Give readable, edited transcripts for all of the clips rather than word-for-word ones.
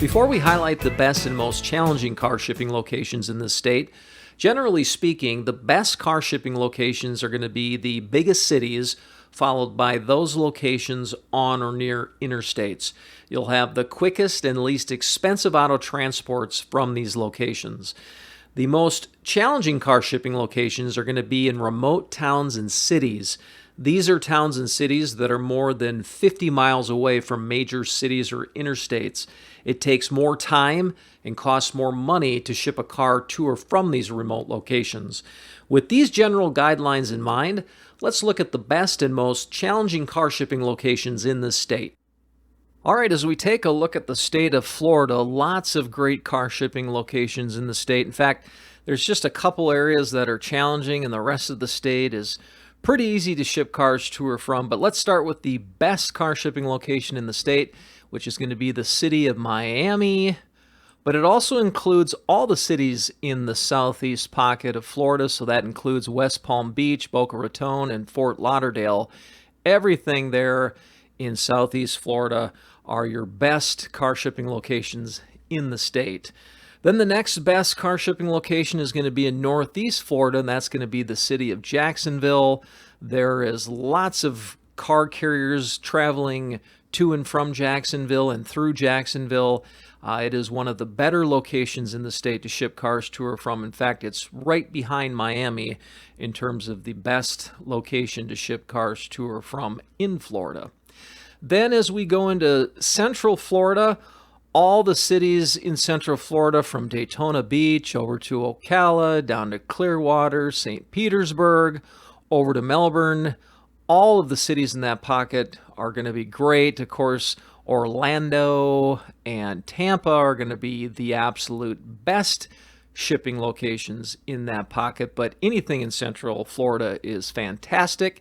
Before we highlight the best and most challenging car shipping locations in this state, generally speaking, the best car shipping locations are going to be the biggest cities, followed by those locations on or near interstates. You'll have the quickest and least expensive auto transports from these locations. The most challenging car shipping locations are going to be in remote towns and cities. These are towns and cities that are more than 50 miles away from major cities or interstates. It takes more time and costs more money to ship a car to or from these remote locations. With these general guidelines in mind, let's look at the best and most challenging car shipping locations in this state. All right, as we take a look at the state of Florida, lots of great car shipping locations in the state. In fact, there's just a couple areas that are challenging, and the rest of the state is pretty easy to ship cars to or from. But let's start with the best car shipping location in the state, which is going to be the city of Miami. But it also includes all the cities in the southeast pocket of Florida. So that includes West Palm Beach, Boca Raton, and Fort Lauderdale. Everything there in southeast Florida are your best car shipping locations in the state. Then the next best car shipping location is going to be in northeast Florida, and that's going to be the city of Jacksonville. There is lots of car carriers traveling to and from Jacksonville and through Jacksonville. It is one of the better locations in the state to ship cars to or from. In fact, it's right behind Miami in terms of the best location to ship cars to or from in Florida. Then as we go into Central Florida, all the cities in Central Florida, from Daytona Beach over to Ocala, down to Clearwater, St. Petersburg, over to Melbourne, all of the cities in that pocket are going to be great. Of course, Orlando and Tampa are going to be the absolute best shipping locations in that pocket, but anything in Central Florida is fantastic.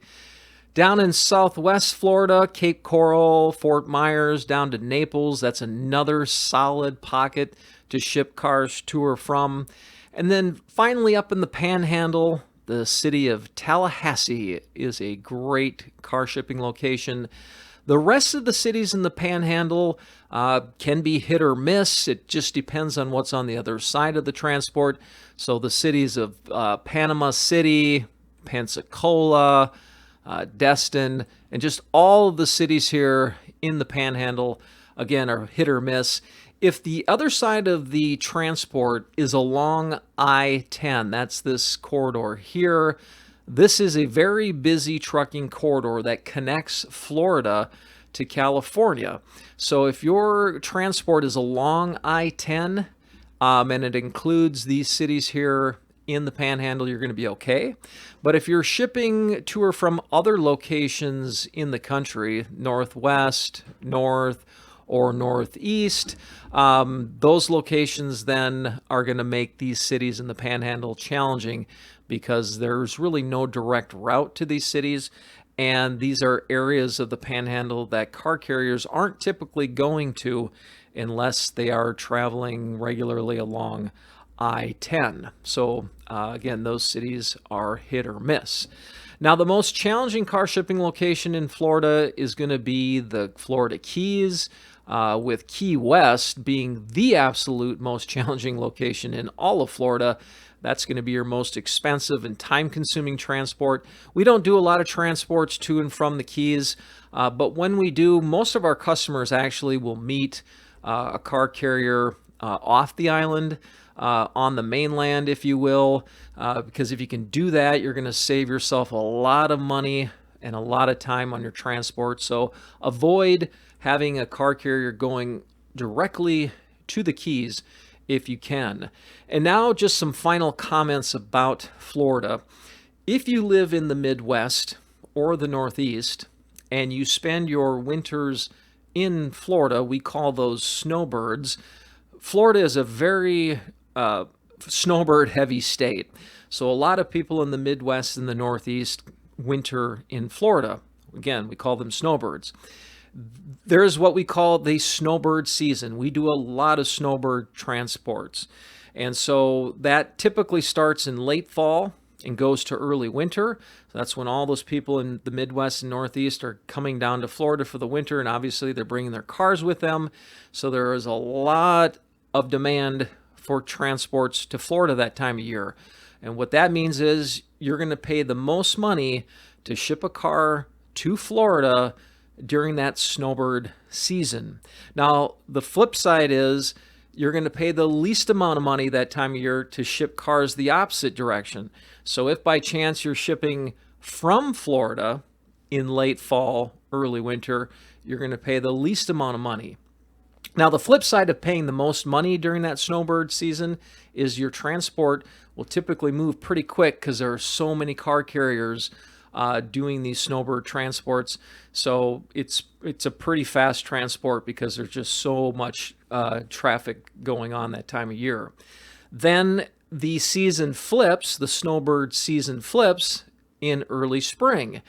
Down in southwest Florida, Cape Coral, Fort Myers, down to Naples, that's another solid pocket to ship cars to or from. And then finally up in the Panhandle, the city of Tallahassee is a great car shipping location. The rest of the cities in the Panhandle can be hit or miss. It just depends on what's on the other side of the transport. So the cities of Panama City, Pensacola, Destin, and just all of the cities here in the Panhandle, again, are hit or miss. If the other side of the transport is along I-10, that's this corridor here, this is a very busy trucking corridor that connects Florida to California. So if your transport is along I-10, and it includes these cities here in the Panhandle, you're going to be okay. But if you're shipping to or from other locations in the country, northwest, north, or northeast, those locations then are going to make these cities in the Panhandle challenging because there's really no direct route to these cities. And these are areas of the Panhandle that car carriers aren't typically going to unless they are traveling regularly along I-10. So again, those cities are hit or miss. Now, the most challenging car shipping location in Florida is going to be the Florida Keys, with Key West being the absolute most challenging location in all of Florida. That's going to be your most expensive and time-consuming transport. We don't do a lot of transports to and from the Keys, but when we do, most of our customers actually will meet a car carrier off the island, on the mainland, if you will, because if you can do that, you're going to save yourself a lot of money and a lot of time on your transport. So avoid having a car carrier going directly to the Keys if you can. And now just some final comments about Florida. If you live in the Midwest or the Northeast and you spend your winters in Florida, we call those snowbirds. Florida is a very snowbird heavy state. So a lot of people in the Midwest and the Northeast winter in Florida. Again, we call them snowbirds. There's what we call the snowbird season. We do a lot of snowbird transports. And so that typically starts in late fall and goes to early winter. So that's when all those people in the Midwest and Northeast are coming down to Florida for the winter, and obviously they're bringing their cars with them. So there is a lot of demand for transports to Florida that time of year. And what that means is you're going to pay the most money to ship a car to Florida during that snowbird season. Now, the flip side is you're going to pay the least amount of money that time of year to ship cars the opposite direction. So if by chance you're shipping from Florida in late fall, early winter, you're going to pay the least amount of money. Now, the flip side of paying the most money during that snowbird season is your transport will typically move pretty quick because there are so many car carriers doing these snowbird transports. So it's a pretty fast transport because there's just so much traffic going on that time of year. Then the season flips, the snowbird season flips in early spring.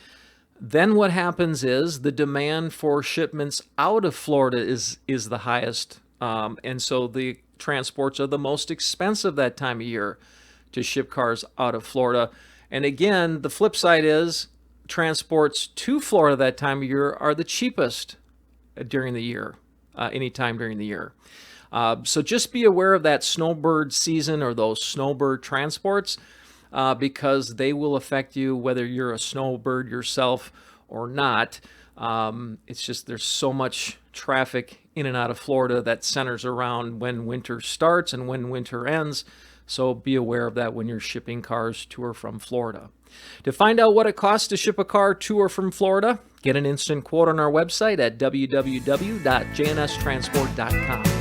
Then what happens is the demand for shipments out of Florida is the highest. And so the transports are the most expensive that time of year to ship cars out of Florida. And again, the flip side is transports to Florida that time of year are the cheapest during the year, anytime during the year. So just be aware of that snowbird season or those snowbird transports because they will affect you whether you're a snowbird yourself or not. It's just there's so much traffic in and out of Florida that centers around when winter starts and when winter ends. So be aware of that when you're shipping cars to or from Florida. To find out what it costs to ship a car to or from Florida, get an instant quote on our website at www.jnstransport.com.